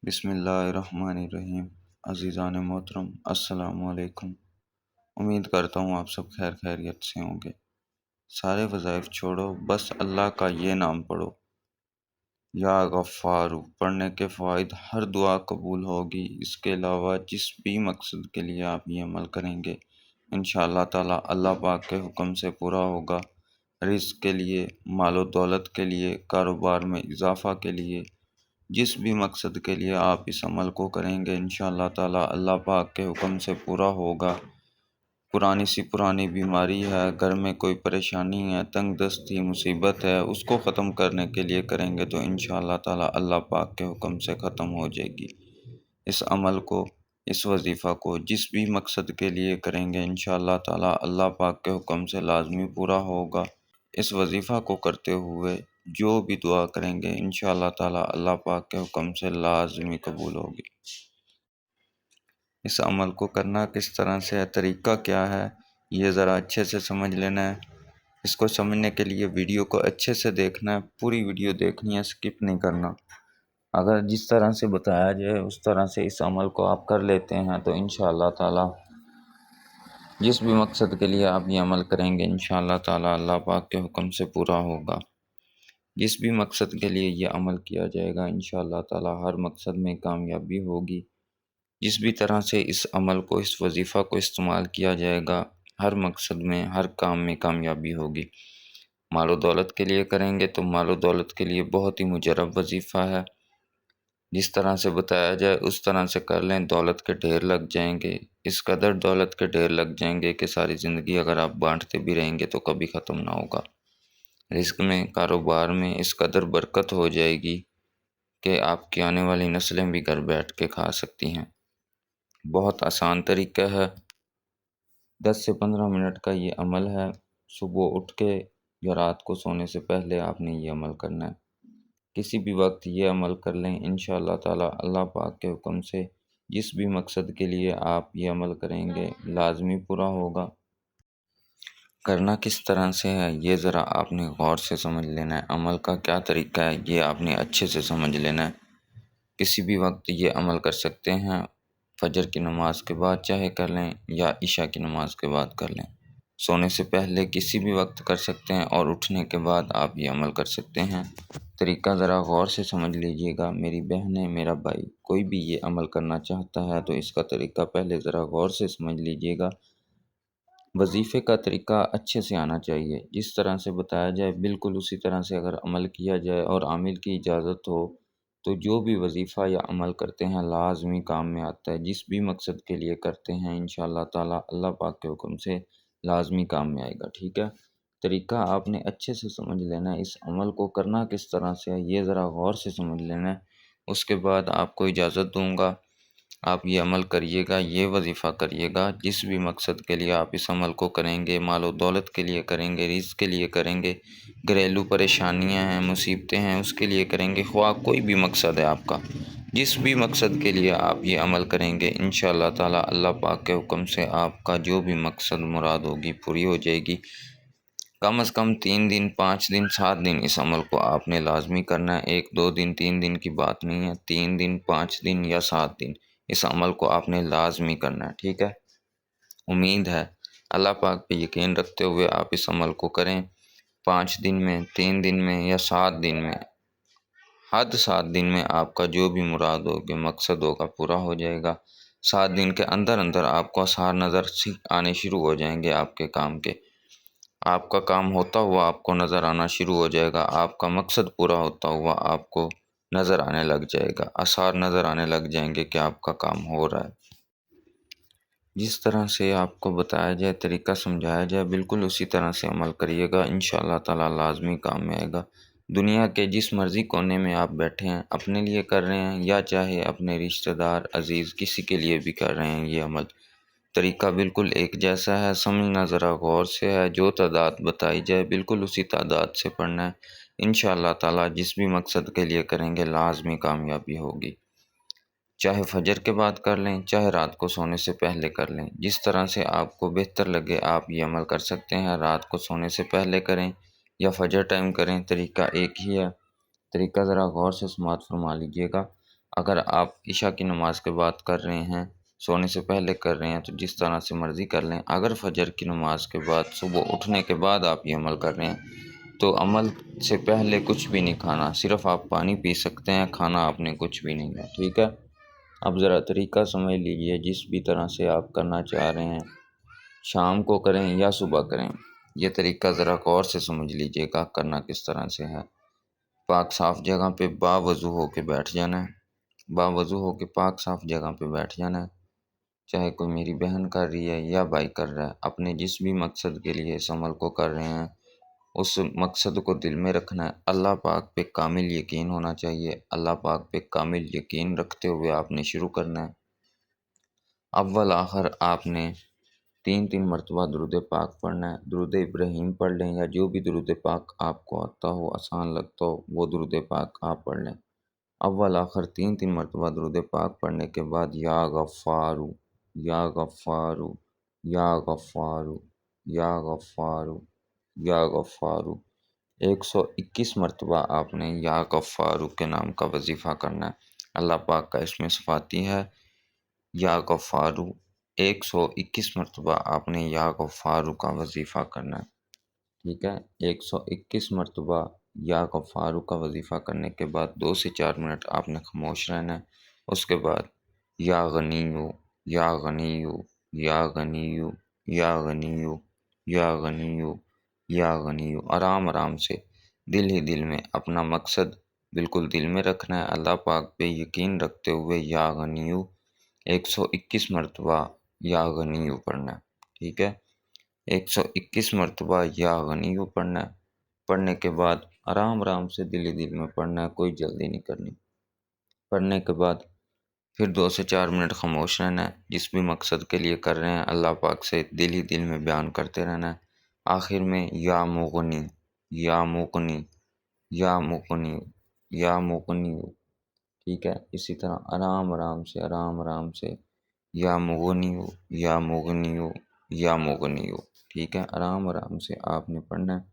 بسم اللہ الرحمن الرحیم۔ عزیزان محترم، السلام علیکم۔ امید کرتا ہوں آپ سب خیریت سے ہوں گے۔ سارے وظائف چھوڑو، بس اللہ کا یہ نام پڑھو، یا غفارو۔ پڑھنے کے فوائد: ہر دعا قبول ہوگی۔ اس کے علاوہ جس بھی مقصد کے لیے آپ یہ عمل کریں گے انشاءاللہ تعالی اللہ پاک کے حکم سے پورا ہوگا۔ رزق کے لیے، مال و دولت کے لیے، کاروبار میں اضافہ کے لیے، جس بھی مقصد کے لیے آپ اس عمل کو کریں گے انشاءاللہ تعالی اللہ پاک کے حکم سے پورا ہوگا۔ پرانی بیماری ہے، گھر میں کوئی پریشانی ہے، تنگ دستی مصیبت ہے، اس کو ختم کرنے کے لیے کریں گے تو انشاءاللہ تعالی اللہ پاک کے حکم سے ختم ہو جائے گی۔ اس عمل کو، اس وظیفہ کو جس بھی مقصد کے لیے کریں گے انشاءاللہ تعالی اللہ پاک کے حکم سے لازمی پورا ہوگا۔ اس وظیفہ کو کرتے ہوئے جو بھی دعا کریں گے انشاءاللہ تعالی اللہ پاک کے حکم سے لازمی قبول ہوگی۔ اس عمل کو کرنا کس طرح سے ہے، طریقہ کیا ہے، یہ ذرا اچھے سے سمجھ لینا ہے۔ اس کو سمجھنے کے لیے ویڈیو کو اچھے سے دیکھنا ہے، پوری ویڈیو دیکھنی ہے، سکپ نہیں کرنا۔ اگر جس طرح سے بتایا جائے اس طرح سے اس عمل کو آپ کر لیتے ہیں تو انشاءاللہ تعالی جس بھی مقصد کے لیے آپ یہ عمل کریں گے انشاءاللہ تعالی اللہ پاک کے حکم سے پورا ہوگا۔ جس بھی مقصد کے لیے یہ عمل کیا جائے گا انشاءاللہ تعالی ہر مقصد میں کامیابی ہوگی۔ جس بھی طرح سے اس عمل کو، اس وظیفہ کو استعمال کیا جائے گا ہر مقصد میں، ہر کام میں کامیابی ہوگی۔ مال و دولت کے لیے کریں گے تو مال و دولت کے لیے بہت ہی مجرب وظیفہ ہے۔ جس طرح سے بتایا جائے اس طرح سے کر لیں، دولت کے ڈھیر لگ جائیں گے، اس قدر دولت کے ڈھیر لگ جائیں گے کہ ساری زندگی اگر آپ بانٹتے بھی رہیں گے تو کبھی ختم نہ ہوگا۔ رزق میں، کاروبار میں اس قدر برکت ہو جائے گی کہ آپ کی آنے والی نسلیں بھی گھر بیٹھ کے کھا سکتی ہیں۔ بہت آسان طریقہ ہے، 10 سے 15 منٹ کا یہ عمل ہے۔ صبح اٹھ کے یا رات کو سونے سے پہلے آپ نے یہ عمل کرنا ہے۔ کسی بھی وقت یہ عمل کر لیں انشاءاللہ تعالی اللہ پاک کے حکم سے جس بھی مقصد کے لیے آپ یہ عمل کریں گے لازمی پورا ہوگا۔ کرنا کس طرح سے ہے یہ ذرا آپ نے غور سے سمجھ لینا ہے، عمل کا کیا طریقہ ہے یہ آپ نے اچھے سے سمجھ لینا ہے۔ کسی بھی وقت یہ عمل کر سکتے ہیں، فجر کی نماز کے بعد چاہے کر لیں یا عشاء کی نماز کے بعد کر لیں، سونے سے پہلے کسی بھی وقت کر سکتے ہیں اور اٹھنے کے بعد آپ یہ عمل کر سکتے ہیں۔ طریقہ ذرا غور سے سمجھ لیجئے گا، میری بہنیں، میرا بھائی، کوئی بھی یہ عمل کرنا چاہتا ہے تو اس کا طریقہ پہلے ذرا غور سے سمجھ لیجئے گا۔ وظیفے کا طریقہ اچھے سے آنا چاہیے، جس طرح سے بتایا جائے بالکل اسی طرح سے اگر عمل کیا جائے اور عامل کی اجازت ہو تو جو بھی وظیفہ یا عمل کرتے ہیں لازمی کام میں آتا ہے۔ جس بھی مقصد کے لیے کرتے ہیں انشاءاللہ تعالی اللہ پاک کے حکم سے لازمی کام میں آئے گا، ٹھیک ہے؟ طریقہ آپ نے اچھے سے سمجھ لینا ہے، اس عمل کو کرنا کس طرح سے ہے یہ ذرا غور سے سمجھ لینا ہے۔ اس کے بعد آپ کو اجازت دوں گا، آپ یہ عمل کریے گا، یہ وظیفہ کریے گا۔ جس بھی مقصد کے لیے آپ اس عمل کو کریں گے، مال و دولت کے لیے کریں گے، رزق کے لیے کریں گے، گھریلو پریشانیاں ہیں، مصیبتیں ہیں، اس کے لیے کریں گے، خواہ کوئی بھی مقصد ہے آپ کا، جس بھی مقصد کے لیے آپ یہ عمل کریں گے انشاءاللہ تعالی اللہ پاک کے حکم سے آپ کا جو بھی مقصد مراد ہوگی پوری ہو جائے گی۔ کم از کم 3 دن، 5 دن، 7 دن اس عمل کو آپ نے لازمی کرنا ہے۔ 1 2 دن 3 دن کی بات نہیں ہے، 3 دن، 5 دن یا 7 دن اس عمل کو آپ نے لازمی کرنا ہے، ٹھیک ہے؟ امید ہے اللہ پاک پہ یقین رکھتے ہوئے آپ اس عمل کو کریں۔ 5 دن میں، 3 دن میں یا 7 دن میں، حد 7 دن میں آپ کا جو بھی مراد ہوگا، مقصد ہوگا پورا ہو جائے گا۔ 7 دن کے اندر اندر آپ کو آثار نظر آنے شروع ہو جائیں گے آپ کے کام کے، آپ کا کام ہوتا ہوا آپ کو نظر آنا شروع ہو جائے گا، آپ کا مقصد پورا ہوتا ہوا آپ کو نظر آنے لگ جائے گا، آثار نظر آنے لگ جائیں گے کہ آپ کا کام ہو رہا ہے۔ جس طرح سے آپ کو بتایا جائے، طریقہ سمجھایا جائے، بالکل اسی طرح سے عمل کریے گا، انشاءاللہ تعالی لازمی کام میں آئے گا۔ دنیا کے جس مرضی کونے میں آپ بیٹھے ہیں، اپنے لیے کر رہے ہیں یا چاہے اپنے رشتہ دار، عزیز، کسی کے لیے بھی کر رہے ہیں یہ عمل، طریقہ بالکل ایک جیسا ہے، سمجھنا ذرا غور سے ہے۔ جو تعداد بتائی جائے بالکل اسی تعداد سے پڑھنا ہے، انشاءاللہ تعالی جس بھی مقصد کے لیے کریں گے لازمی کامیابی ہوگی۔ چاہے فجر کے بعد کر لیں، چاہے رات کو سونے سے پہلے کر لیں، جس طرح سے آپ کو بہتر لگے آپ یہ عمل کر سکتے ہیں۔ رات کو سونے سے پہلے کریں یا فجر ٹائم کریں، طریقہ ایک ہی ہے۔ طریقہ ذرا غور سے سماعت فرما لیجئے گا۔ اگر آپ عشاء کی نماز کے بعد کر رہے ہیں، سونے سے پہلے کر رہے ہیں تو جس طرح سے مرضی کر لیں۔ اگر فجر کی نماز کے بعد صبح اٹھنے کے بعد آپ یہ عمل کر رہے ہیں تو عمل سے پہلے کچھ بھی نہیں کھانا، صرف آپ پانی پی سکتے ہیں، کھانا آپ نے کچھ بھی نہیں ہے، ٹھیک ہے؟ اب ذرا طریقہ سمجھ لیجئے، جس بھی طرح سے آپ کرنا چاہ رہے ہیں، شام کو کریں یا صبح کریں، یہ طریقہ ذرا غور سے سمجھ لیجئے گا کرنا کس طرح سے ہے۔ پاک صاف جگہ پہ باوضو ہو کے بیٹھ جانا ہے، باوضو ہو کے پاک صاف جگہ پہ بیٹھ جانا ہے، چاہے کوئی میری بہن کر رہی ہے یا بھائی کر رہا ہے، اپنے جس بھی مقصد کے لیے اس عمل کو کر رہے ہیں اس مقصد کو دل میں رکھنا ہے۔ اللہ پاک پہ کامل یقین ہونا چاہیے، اللہ پاک پہ کامل یقین رکھتے ہوئے آپ نے شروع کرنا ہے۔ اول آخر آپ نے 3 مرتبہ درود پاک پڑھنا ہے، درود ابراہیم پڑھ لیں یا جو بھی درود پاک آپ کو آتا ہو، آسان لگتا ہو، وہ درود پاک آپ پڑھ لیں۔ اول آخر 3 مرتبہ درود پاک پڑھنے کے بعد یا غفارو، یا غفارو، یا غفارو، یا غفارو، یا غفارو 121 مرتبہ آپ نے یا غفارو کے نام کا وظیفہ کرنا ہے۔ اللہ پاک کا اسم صفاتی ہے یا غفارو، 121 مرتبہ آپ نے یا غفارو کا وظیفہ کرنا ہے، ٹھیک ہے؟ 121 مرتبہ یا غفارو کا وظیفہ کرنے کے بعد 2 سے 4 منٹ آپ نے خاموش رہنا ہے۔ اس کے بعد یا غنیو، یا غنیو، یا غنیو، یا غنیو، یا غنیو، یا غنیو، آرام آرام سے دل ہی دل میں اپنا مقصد بالکل دل میں رکھنا ہے، اللہ پاک پہ یقین رکھتے ہوئے یا غنیو 121 مرتبہ یا غنیو پڑھنا ہے، ٹھیک ہے؟ 121 مرتبہ یا غنیو پڑھنا ہے۔ پڑھنے کے بعد آرام آرام سے دل ہی دل میں پڑھنا ہے، کوئی جلدی نہیں کرنی۔ پڑھنے کے بعد پھر 2 سے 4 منٹ خاموش رہنا ہے، جس بھی مقصد کے لیے کر رہے ہیں اللہ پاک سے دل ہی دل میں بیان کرتے رہنا ہے۔ آخر میں یا مغنی، یا مغنی، یا مغنی، یا مغنی، ٹھیک ہے؟ اسی طرح آرام آرام سے، آرام آرام سے یا مغنیو، یا مغنیو، یا مغنیو، ٹھیک ہے؟ آرام آرام سے آپ نے پڑھنا ہے۔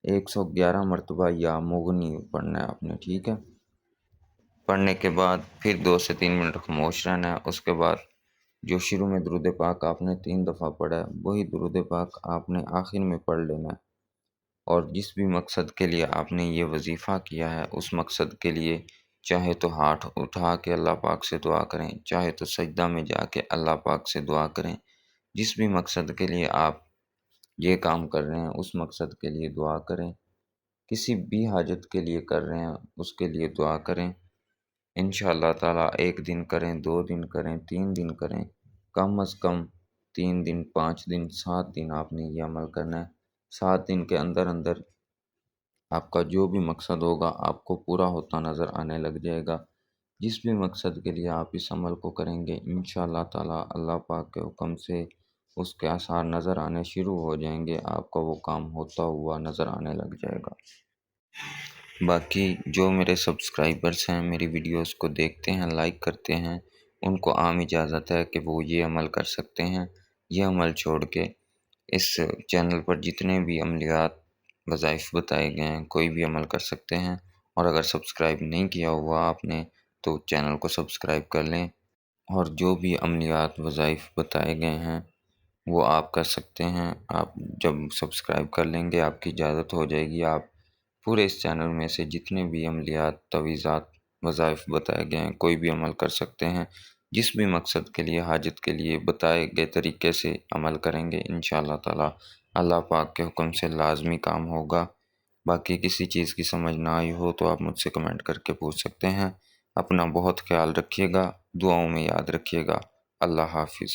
111 مرتبہ یا مغنیو پڑھنا ہے آپ نے، ٹھیک ہے؟ پڑھنے کے بعد پھر 2 سے 3 منٹ خاموش رہنا ہے۔ اس کے بعد جو شروع میں درود پاک آپ نے 3 دفعہ پڑھا ہے وہی درود پاک آپ نے آخر میں پڑھ لینا ہے، اور جس بھی مقصد کے لیے آپ نے یہ وظیفہ کیا ہے اس مقصد کے لیے چاہے تو ہاتھ اٹھا کے اللہ پاک سے دعا کریں، چاہے تو سجدہ میں جا کے اللہ پاک سے دعا کریں، جس بھی مقصد کے لیے آپ یہ کام کر رہے ہیں اس مقصد کے لیے دعا کریں، کسی بھی حاجت کے لیے کر رہے ہیں اس کے لیے دعا کریں۔ انشاءاللہ تعالیٰ 1 دن کریں، 2 دن کریں، 3 دن کریں، کم از کم 3 دن، 5 دن، 7 دن آپ نے یہ عمل کرنا ہے۔ 7 دن کے اندر اندر آپ کا جو بھی مقصد ہوگا آپ کو پورا ہوتا نظر آنے لگ جائے گا۔ جس بھی مقصد کے لیے آپ اس عمل کو کریں گے انشاءاللہ تعالیٰ اللہ پاک کے حکم سے اس کے آثار نظر آنے شروع ہو جائیں گے، آپ کا وہ کام ہوتا ہوا نظر آنے لگ جائے گا۔ باقی جو میرے سبسکرائبرس ہیں، میری ویڈیوز کو دیکھتے ہیں، لائک کرتے ہیں، ان کو عام اجازت ہے کہ وہ یہ عمل کر سکتے ہیں۔ یہ عمل چھوڑ کے اس چینل پر جتنے بھی عملیات وظائف بتائے گئے ہیں کوئی بھی عمل کر سکتے ہیں، اور اگر سبسکرائب نہیں کیا ہوا آپ نے تو چینل کو سبسکرائب کر لیں، اور جو بھی عملیات وظائف بتائے گئے ہیں وہ آپ کر سکتے ہیں۔ آپ جب سبسکرائب کر لیں گے آپ کی اجازت ہو جائے گی، آپ پورے اس چینل میں سے جتنے بھی عملیات، تعویذات، وظائف بتائے گئے ہیں کوئی بھی عمل کر سکتے ہیں۔ جس بھی مقصد کے لیے، حاجت کے لیے بتائے گئے طریقے سے عمل کریں گے انشاءاللہ تعالیٰ اللہ پاک کے حکم سے لازمی کام ہوگا۔ باقی کسی چیز کی سمجھ نہ آئی ہو تو آپ مجھ سے کمنٹ کر کے پوچھ سکتے ہیں۔ اپنا بہت خیال رکھیے گا، دعاؤں میں یاد رکھیے گا۔ اللہ حافظ۔